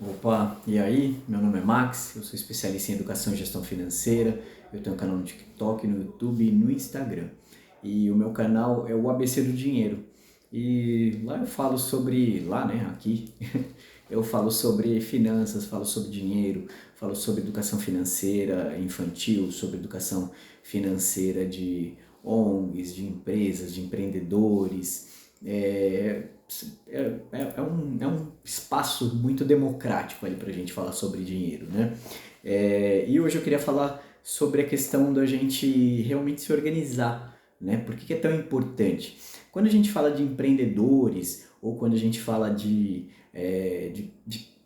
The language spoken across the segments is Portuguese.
Opa, e aí? Meu nome é Max, eu sou especialista em educação e gestão financeira. Eu tenho um canal no TikTok, no YouTube e no Instagram. E o meu canal é o ABC do Dinheiro. E lá eu falo sobre, lá né, aqui, eu falo sobre finanças, falo sobre dinheiro, falo sobre educação financeira infantil, sobre educação financeira de ONGs, de empresas, de empreendedores. É, é um espaço muito democrático ali para a gente falar sobre dinheiro, né? E hoje eu queria falar sobre a questão da gente realmente se organizar, né? Por que é tão importante? Quando a gente fala de empreendedores ou quando a gente fala de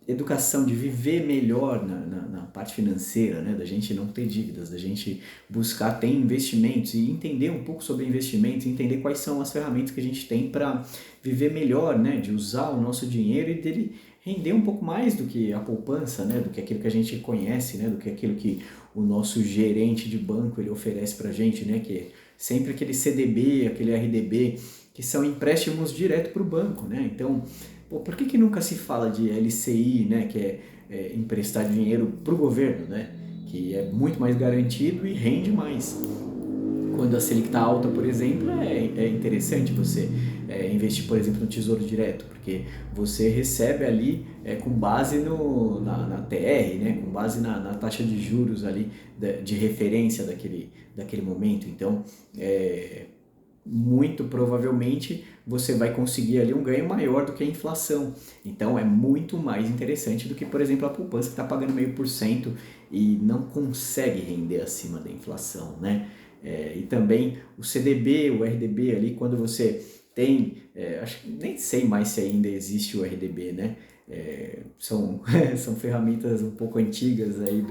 educação, de viver melhor na parte financeira, né? Da gente não ter dívidas, da gente buscar ter investimentos e entender um pouco sobre investimentos, entender quais são as ferramentas que a gente tem para viver melhor, né? De usar o nosso dinheiro e dele render um pouco mais do que a poupança, né? Do que aquilo que a gente conhece, né? Do que aquilo que o nosso gerente de banco ele oferece para a gente, né? Que é sempre aquele CDB, aquele RDB, que são empréstimos direto para o banco, né? Então, pô, por que nunca se fala de LCI, né? Que é emprestar dinheiro para o governo, né? Que é muito mais garantido e rende mais. Quando a Selic está alta, por exemplo, é interessante você investir, por exemplo, no Tesouro Direto, porque você recebe ali com base na TR, né, com base na taxa de juros ali de referência daquele momento. Então, muito provavelmente você vai conseguir ali um ganho maior do que a inflação. Então é muito mais interessante do que, por exemplo, a poupança que está pagando 0,5% e não consegue render acima da inflação, né? E também o CDB, o RDB ali, quando você tem, acho que nem sei mais se ainda existe o RDB, né? São ferramentas um pouco antigas aí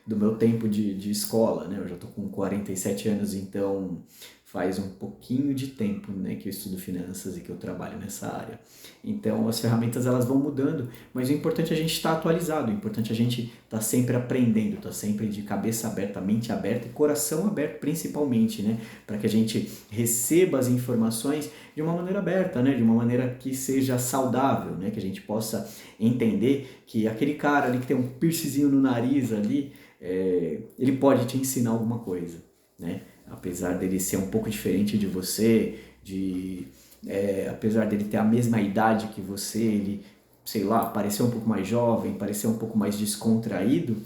do meu tempo de escola, né? Eu já estou com 47 anos, então faz um pouquinho de tempo, né, que eu estudo finanças e que eu trabalho nessa área. Então as ferramentas elas vão mudando, mas o importante é a gente estar atualizado, o importante é a gente estar sempre aprendendo, estar sempre de cabeça aberta, mente aberta e coração aberto principalmente, né, para que a gente receba as informações de uma maneira aberta, né, de uma maneira que seja saudável, né, que a gente possa entender que aquele cara ali que tem um piercingzinho no nariz ali, ele pode te ensinar alguma coisa, né? Apesar dele ser um pouco diferente de você, apesar dele ter a mesma idade que você, ele, sei lá, parecer um pouco mais jovem, parecer um pouco mais descontraído,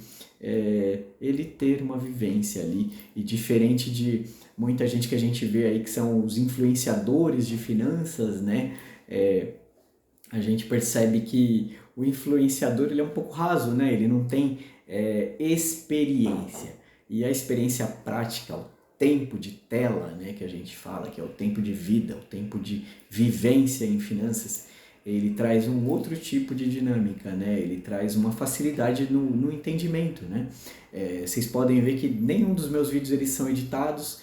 ele ter uma vivência ali. E diferente de muita gente que a gente vê aí que são os influenciadores de finanças, né? A gente percebe que o influenciador ele é um pouco raso, né? Ele não tem experiência. E a experiência prática, o tempo de tela, né, que a gente fala, que é o tempo de vida, o tempo de vivência em finanças, ele traz um outro tipo de dinâmica, né? Ele traz uma facilidade no entendimento, né? Vocês podem ver que nenhum dos meus vídeos eles são editados,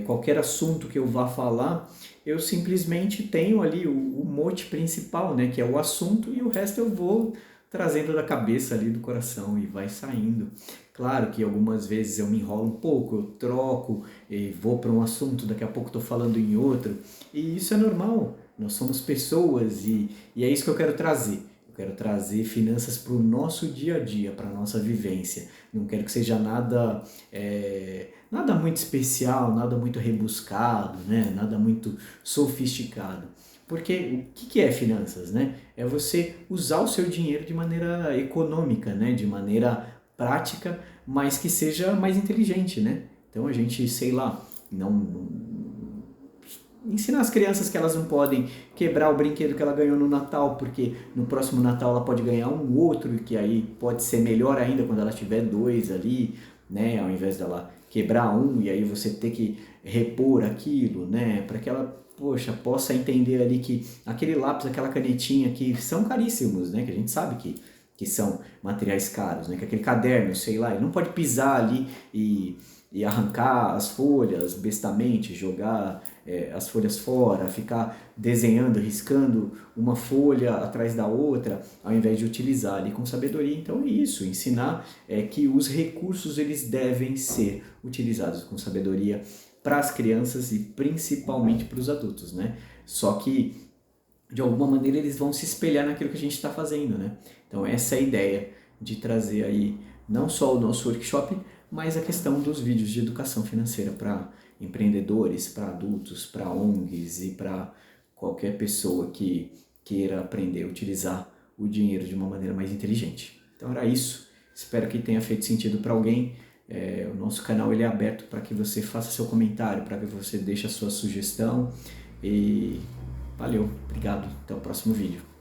qualquer assunto que eu vá falar, eu simplesmente tenho ali o mote principal, né? Que é o assunto, e o resto eu vou trazendo da cabeça ali, do coração, e vai saindo. Claro que algumas vezes eu me enrolo um pouco, eu troco e vou para um assunto, daqui a pouco estou falando em outro, e isso é normal, nós somos pessoas e é isso que eu quero trazer. Eu quero trazer finanças para o nosso dia a dia, para a nossa vivência. Não quero que seja nada muito especial, nada muito rebuscado, né? Nada muito sofisticado. Porque o que é finanças, né? É você usar o seu dinheiro de maneira econômica, né? De maneira prática, mas que seja mais inteligente, né? Então a gente, sei lá, não ensinar as crianças que elas não podem quebrar o brinquedo que ela ganhou no Natal, porque no próximo Natal ela pode ganhar um outro, que aí pode ser melhor ainda quando ela tiver dois ali, né? Ao invés dela quebrar um e aí você ter que repor aquilo, né? Para que ela, poxa, possa entender ali que aquele lápis, aquela canetinha que são caríssimos, né? Que a gente sabe que são materiais caros, né? Que aquele caderno, sei lá, ele não pode pisar ali e arrancar as folhas bestamente, jogar as folhas fora, ficar desenhando, riscando uma folha atrás da outra, ao invés de utilizar ali com sabedoria. Então é isso, ensinar que os recursos eles devem ser utilizados com sabedoria para as crianças e principalmente para os adultos, né? Só que de alguma maneira eles vão se espelhar naquilo que a gente está fazendo, né? Então essa é a ideia de trazer aí não só o nosso workshop, mas a questão dos vídeos de educação financeira para empreendedores, para adultos, para ONGs e para qualquer pessoa que queira aprender a utilizar o dinheiro de uma maneira mais inteligente. Então era isso, espero que tenha feito sentido para alguém. O nosso canal ele é aberto para que você faça seu comentário, para que você deixe a sua sugestão e valeu, obrigado, até o próximo vídeo.